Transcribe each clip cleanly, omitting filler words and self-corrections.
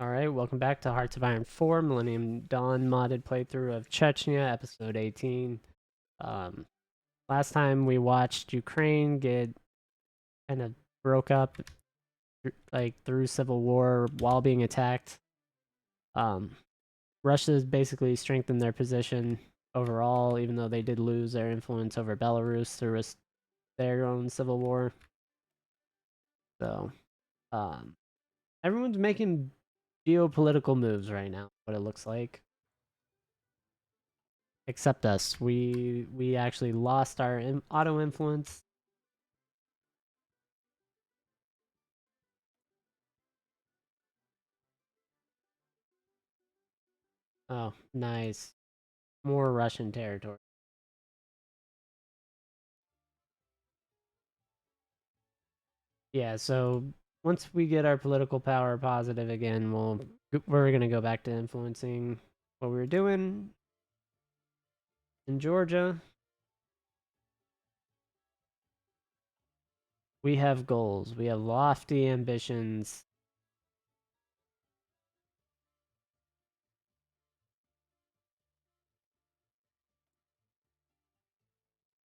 Alright, welcome back to Hearts of Iron 4, Millennium Dawn modded playthrough of Chechnya, episode 18. Um, Last time we watched Ukraine get kind of broke up, through civil war while being attacked. Um, Russia's basically strengthened their position overall, even though they did lose their influence over Belarus through their own civil war. So, um, everyone's making geopolitical moves right now, what it looks like. Except us. We actually lost our auto influence. Oh, nice. More Russian territory. Yeah, so once we get our political power positive again, we're gonna go back to influencing what we were doing in Georgia. We have goals. We have lofty ambitions.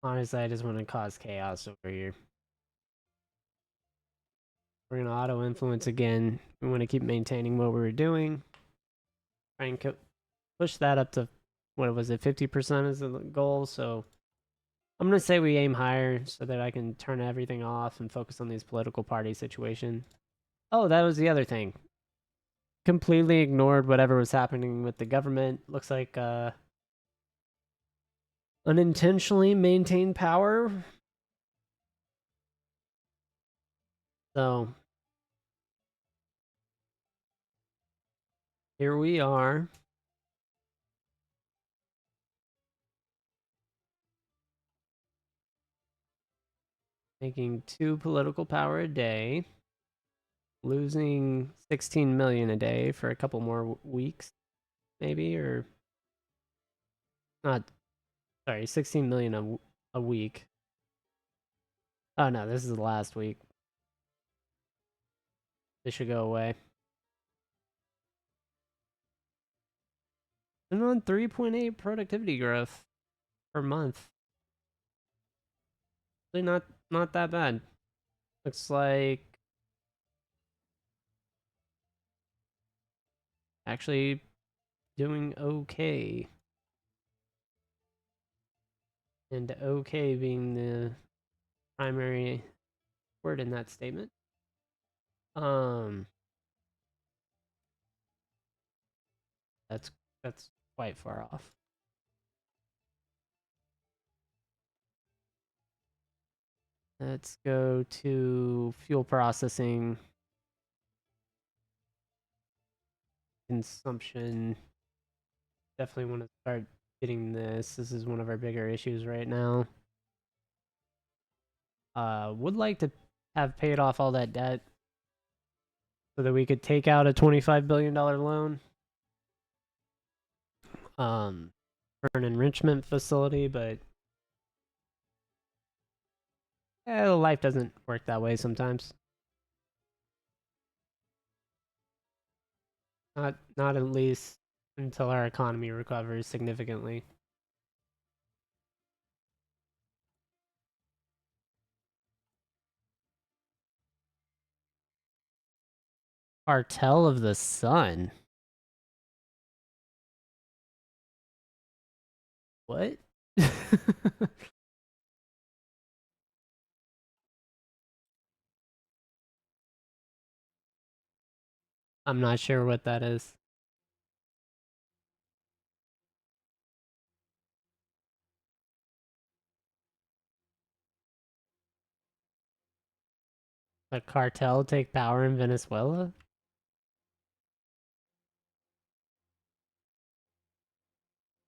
Honestly, I just want to cause chaos over here. We're gonna auto influence again. We want to keep maintaining what we were doing. Try and push that up to what was it, 50% is the goal. So I'm gonna say we aim higher so that I can turn everything off and focus on these political party situation. Oh, that was the other thing. Completely ignored whatever was happening with the government. Looks like unintentionally maintained power. So here we are. Making 2 political power a day. Losing 16 million a day for a couple more weeks, maybe, or not. Sorry, 16 million a week. Oh no, this is the last week. This should go away. And on 3.8 productivity growth per month. Really not that bad. Looks like actually doing okay. And okay being the primary word in that statement. Um that's that's quite far off. Let's go to fuel processing, consumption. Definitely want to start getting this. This is one of our bigger issues right now. Would like to have paid off all that debt so that we could take out a $25 billion loan for an enrichment facility, but life doesn't work that way sometimes. Not at least until our economy recovers significantly. Cartel of the Sun. What? I'm not sure what that is. A cartel take power in Venezuela?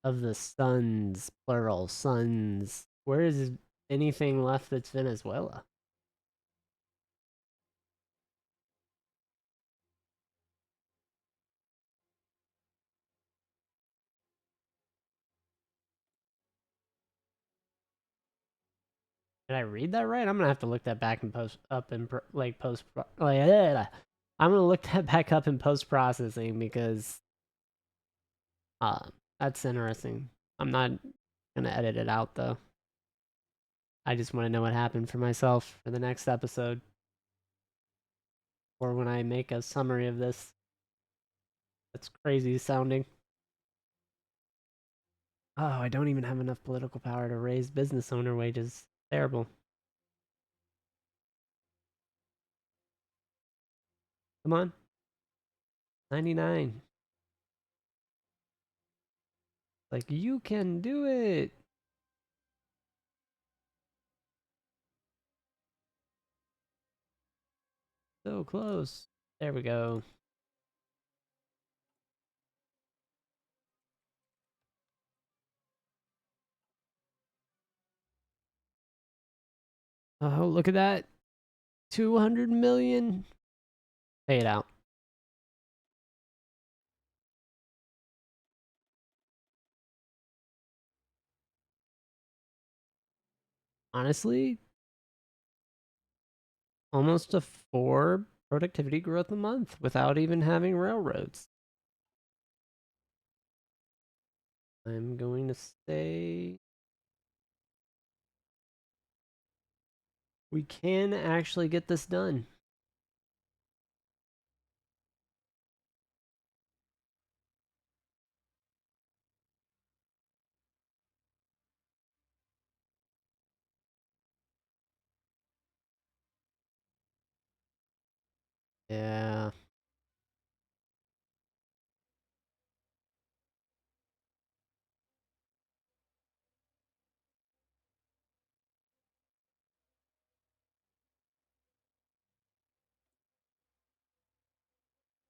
Of the Suns, plural, Suns. Where is anything left that's Venezuela? Did I read that right? I'm gonna have to look that back and post up and like post like I'm gonna look that back up in post processing because that's interesting. I'm not gonna edit it out though. I just want to know what happened for myself for the next episode or when I make a summary of this. That's crazy sounding. Oh, I don't even have enough political power to raise business owner wages. Terrible. Come on. 99. Like, you can do it. So close. There we go. Oh, look at that. 200 million. Pay it out. Honestly, almost a 4 productivity growth a month without even having railroads. I'm going to say we can actually get this done. Yeah.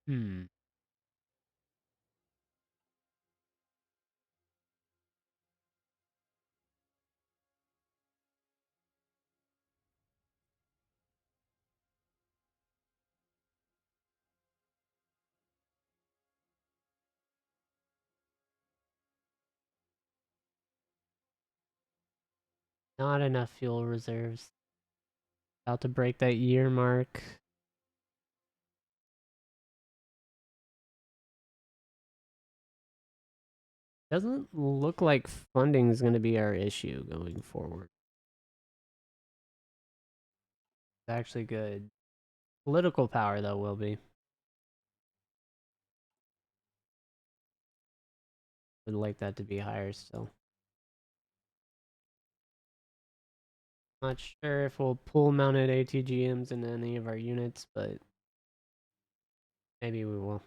Hmm. Not enough fuel reserves. About to break that year mark. Doesn't look like funding is going to be our issue going forward. It's actually good. Political power, though, will be. Would like that to be higher still. Not sure if we'll pull mounted ATGMs in any of our units, but maybe we will.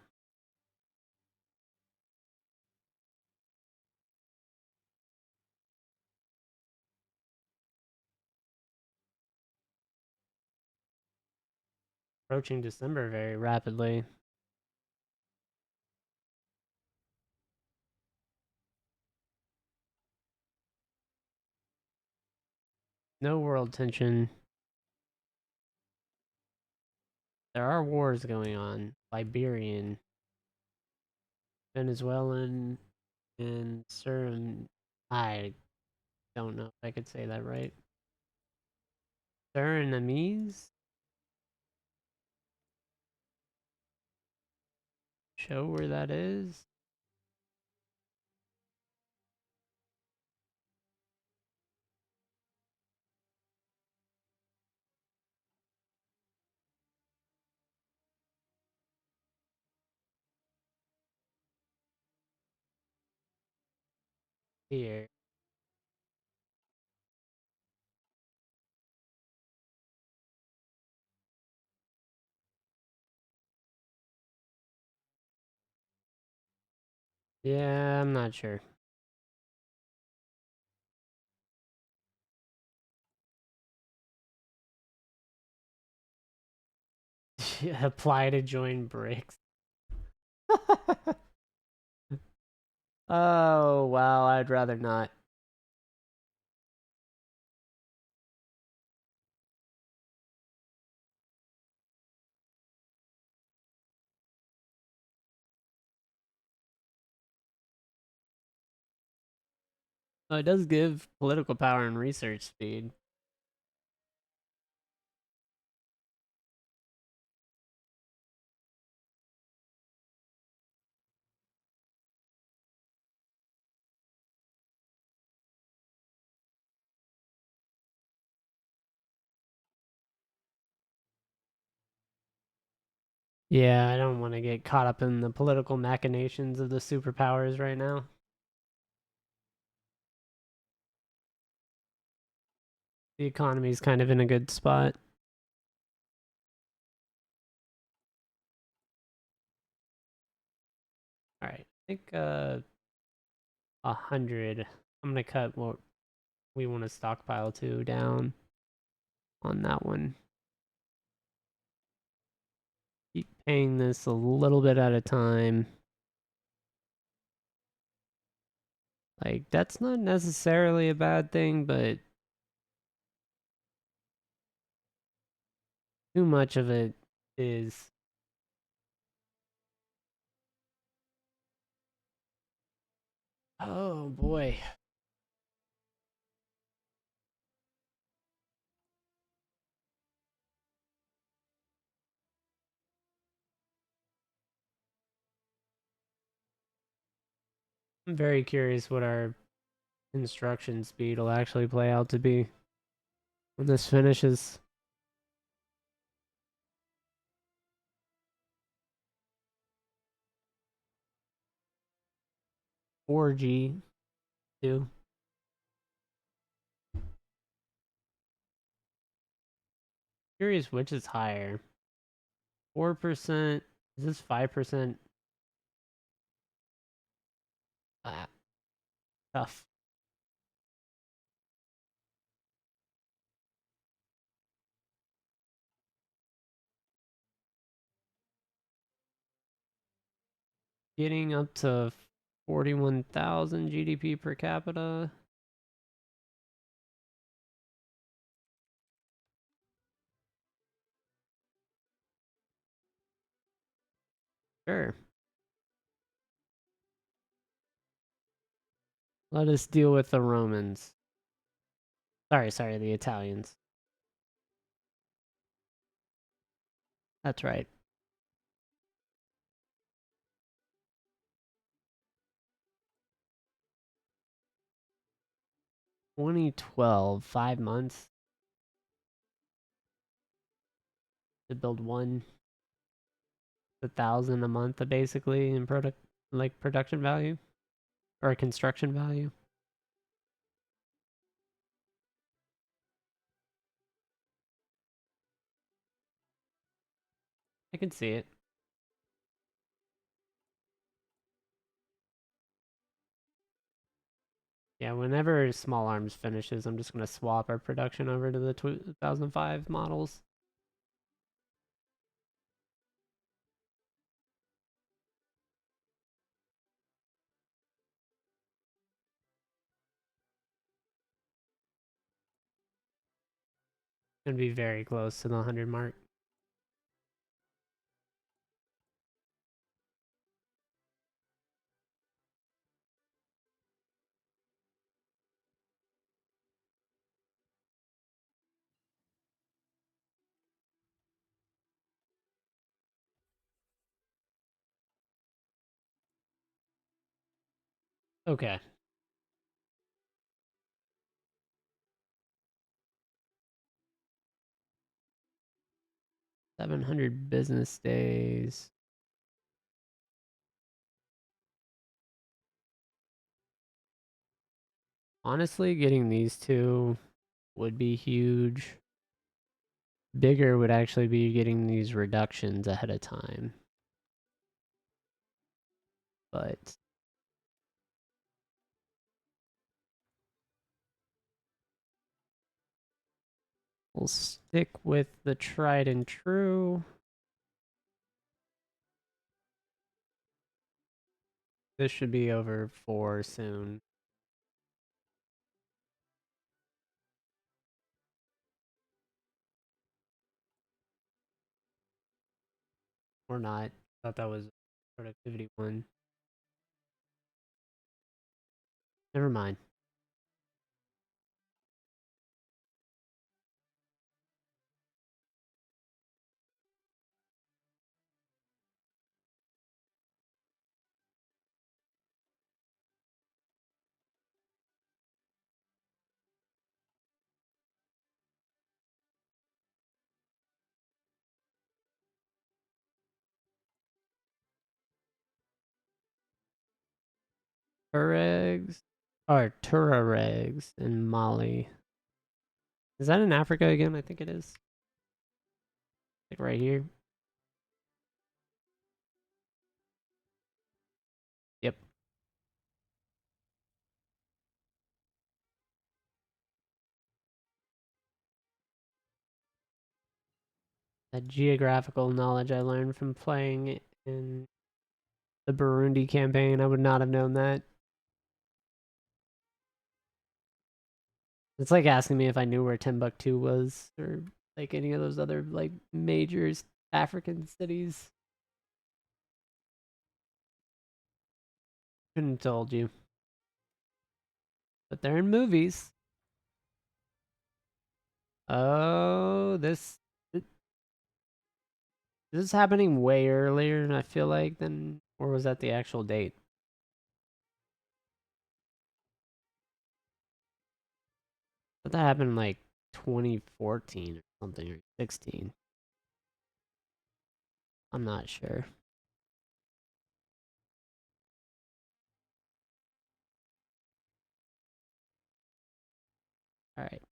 Approaching December very rapidly. No world tension. There are wars going on. Liberian, Venezuelan, and Suriname. I don't know if I could say that right. Surinamese? Show where that is? Here. Yeah, I'm not sure. Apply to join BRICS. Oh, wow, I'd rather not. Oh, it does give political power and research speed. Yeah, I don't want to get caught up in the political machinations of the superpowers right now. The economy's kind of in a good spot. All right, I think 100. I'm gonna cut what we want to stockpile to down on that one. Keep paying this a little bit at a time. Like, that's not necessarily a bad thing, but too much of it is. Oh boy. I'm very curious what our construction speed will actually play out to be when this finishes. 4G too. Curious which is higher. 4%. Is this 5%? Ah, tough. Getting up to 41,000 GDP per capita. Sure. Let us deal with the Romans. Sorry, the Italians. That's right. 2012, 5 months to build one 1,000 a month, basically in production value or construction value. I can see it. Yeah, whenever Small Arms finishes, I'm just gonna swap our production over to the 2005 models. Gonna be very close to the 100 mark. Okay. 700 business days. Honestly, getting these two would be huge. Bigger would actually be getting these reductions ahead of time. But we'll stick with the tried and true. This should be over 4 soon. Or not. Thought that was a productivity one. Never mind. Tuaregs or Tuaregs in Mali. Is that in Africa again? I think it is. Like right here. Yep. That geographical knowledge I learned from playing in the Burundi campaign. I would not have known that. It's like asking me if I knew where Timbuktu was or like any of those other like major African cities. Couldn't have told you. But they're in movies. Oh, this is happening way earlier, and I feel like than, or was that the actual date? But that happened in like 2014 or something, or 16. I'm not sure. All right.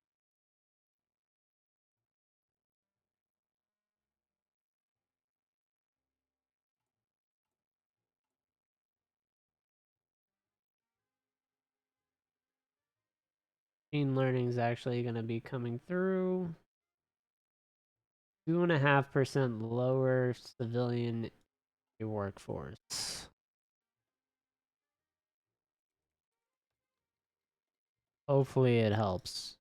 Machine learning is actually going to be coming through. 2.5% lower civilian workforce. Hopefully it helps.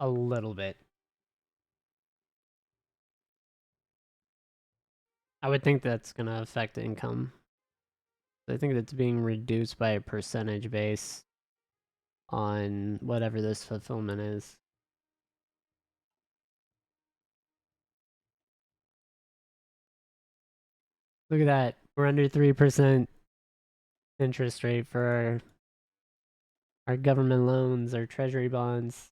A little bit. I would think that's going to affect income. I think that's being reduced by a percentage base on whatever this fulfillment is. Look at that. We're under 3% interest rate for our government loans, our treasury bonds.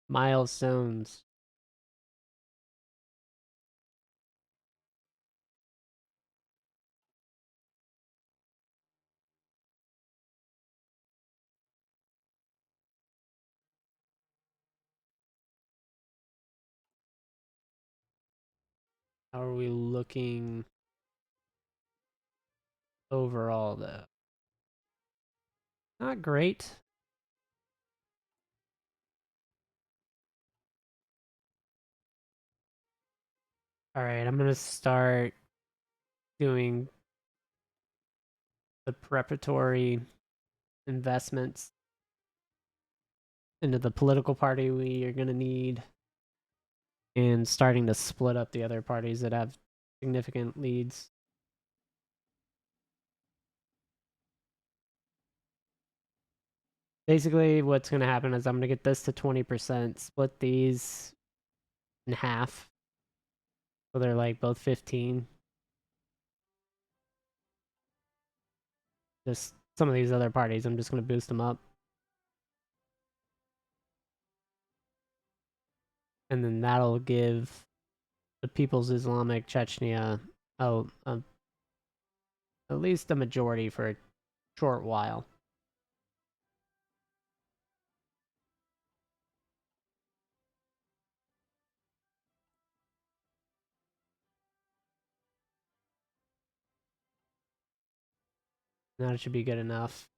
Milestones. How are we looking overall, though? Not great. All right, I'm going to start doing the preparatory investments into the political party we are going to need and starting to split up the other parties that have significant leads. Basically, what's going to happen is I'm going to get this to 20%, split these in half. So they're like both 15. Just some of these other parties, I'm just going to boost them up. And then that'll give the People's Islamic Chechnya at least a majority for a short while. That should be good enough.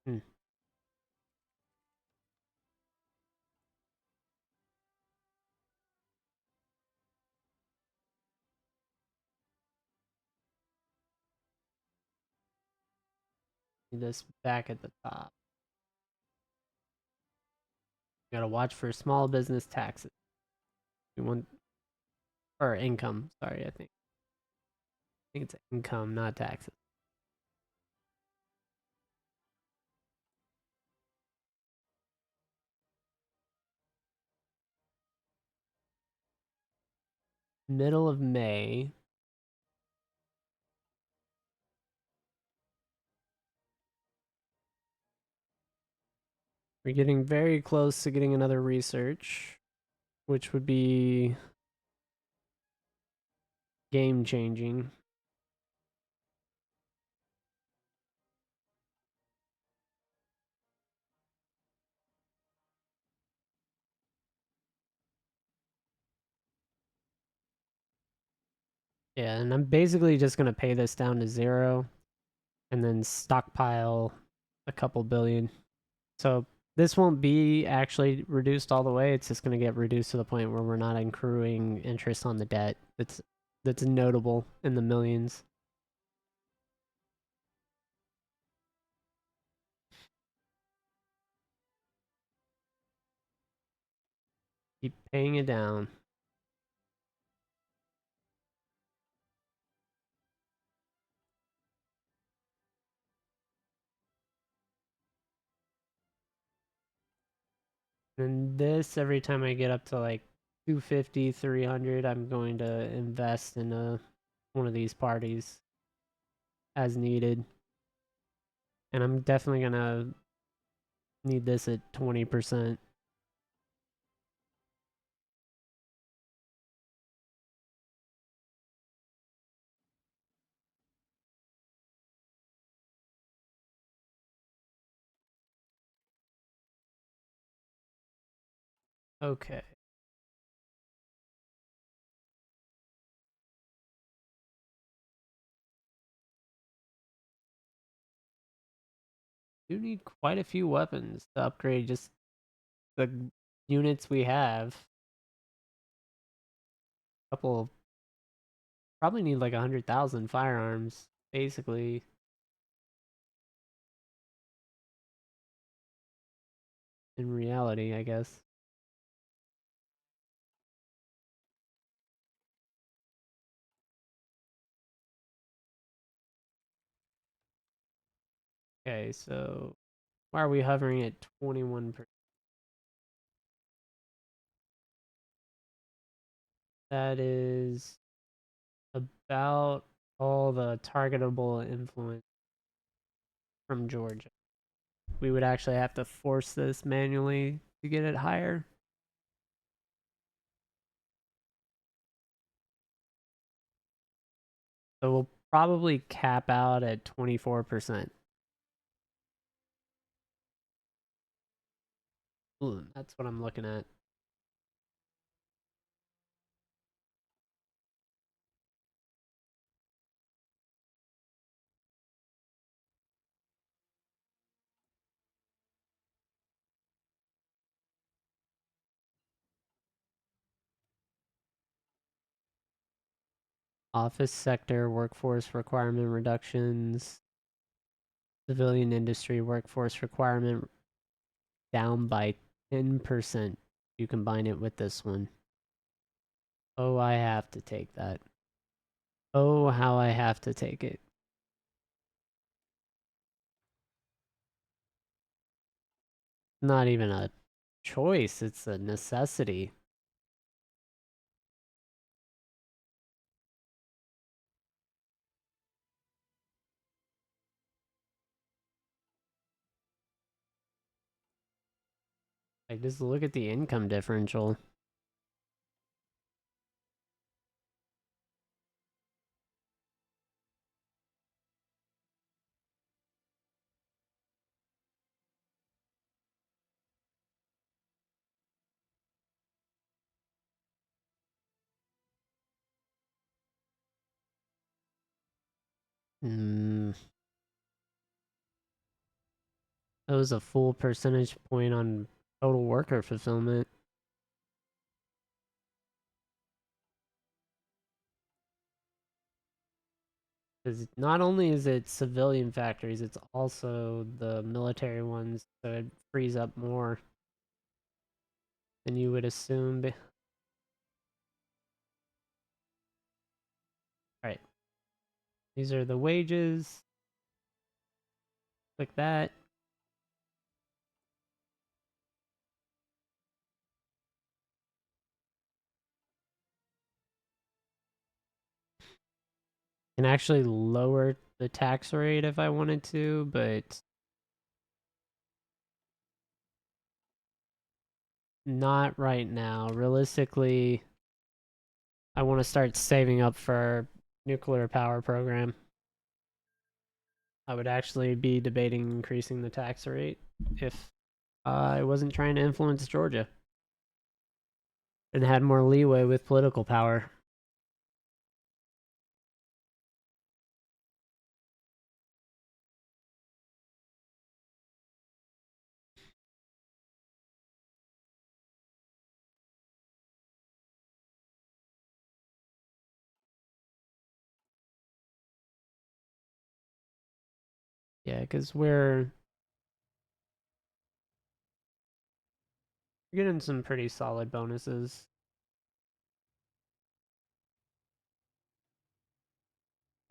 Hmm. This back at the top. You gotta watch for small business taxes. We want or income. Sorry, I think it's income, not taxes. Middle of May. We're getting very close to getting another research, which would be game changing. Yeah, and I'm basically just gonna pay this down to 0 and then stockpile a couple billion. So this won't be actually reduced all the way. It's just gonna get reduced to the point where we're not accruing interest on the debt. That's notable in the millions. Keep paying it down. And this, every time I get up to like 250, 300, I'm going to invest in one of these parties as needed. And I'm definitely going to need this at 20%. Okay. Do need quite a few weapons to upgrade just the units we have. A couple, probably need like 100,000 firearms, basically, in reality, I guess. Okay, so why are we hovering at 21%? That is about all the targetable influence from Georgia. We would actually have to force this manually to get it higher. So we'll probably cap out at 24%. Ooh, that's what I'm looking at. Office sector workforce requirement reductions. Civilian industry workforce requirement down by 10%. You combine it with this one. Oh, I have to take that. Oh, how I have to take it. Not even a choice, it's a necessity. Like, just look at the income differential. Mm, that was a full percentage point on total worker fulfillment. Because not only is it civilian factories, it's also the military ones, so it frees up more than you would assume. Alright, these are the wages. Click that. Can actually lower the tax rate if I wanted to, but not right now. Realistically, I want to start saving up for nuclear power program. I would actually be debating increasing the tax rate if I wasn't trying to influence Georgia and had more leeway with political power. Yeah, because we're getting some pretty solid bonuses.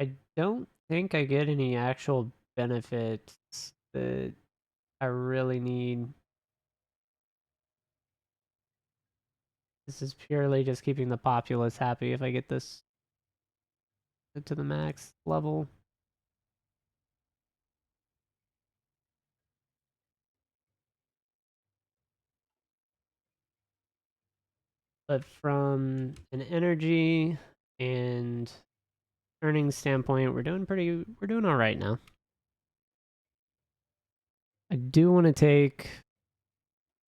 I don't think I get any actual benefits that I really need. This is purely just keeping the populace happy if I get this to the max level. But from an energy and earnings standpoint, we're doing all right now. I do want to take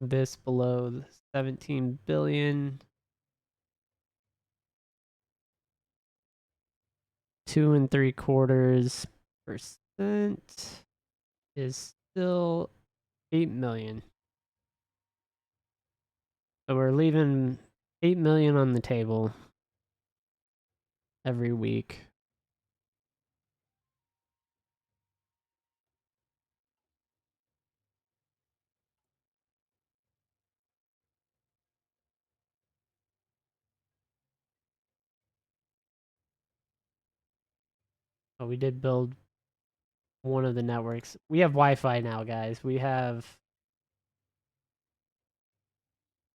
this below 17 billion. 2.75% is still 8 million. So we're leaving 8 million on the table every week. But we did build one of the networks. We have Wi-Fi now, guys. We have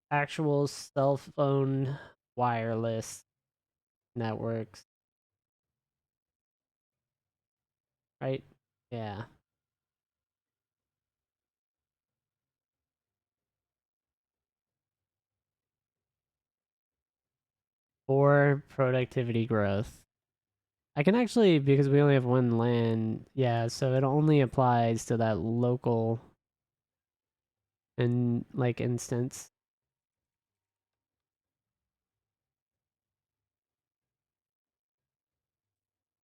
actual cell phone wireless networks, right? Yeah. For productivity growth. I can actually, because we only have one LAN, yeah, so it only applies to that local and like instance.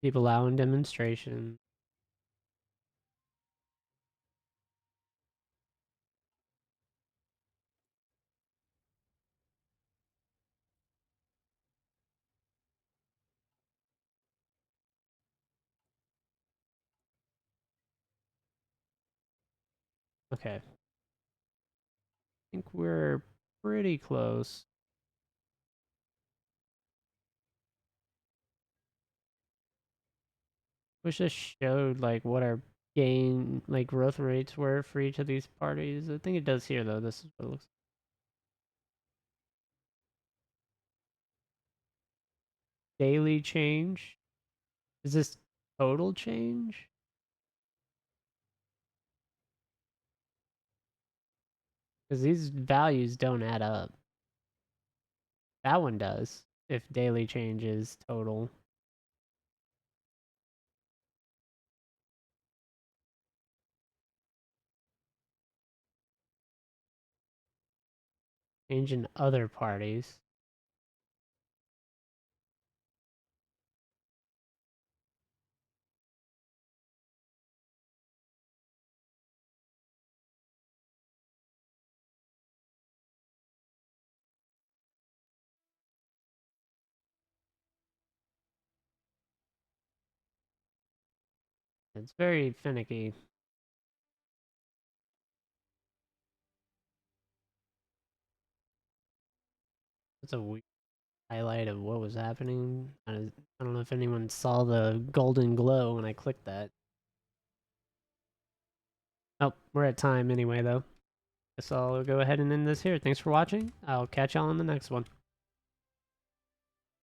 People allowing demonstration. Okay. I think we're pretty close. Wish this showed like what our gain like growth rates were for each of these parties. I think it does here though. This is what it looks like. Daily change. Is this total change? Because these values don't add up. That one does. If daily change is total. Change in other parties. It's very finicky. It's a weird highlight of what was happening. I don't know if anyone saw the golden glow when I clicked that. Oh, we're at time anyway, though. Guess I'll go ahead and end this here. Thanks for watching. I'll catch y'all on the next one.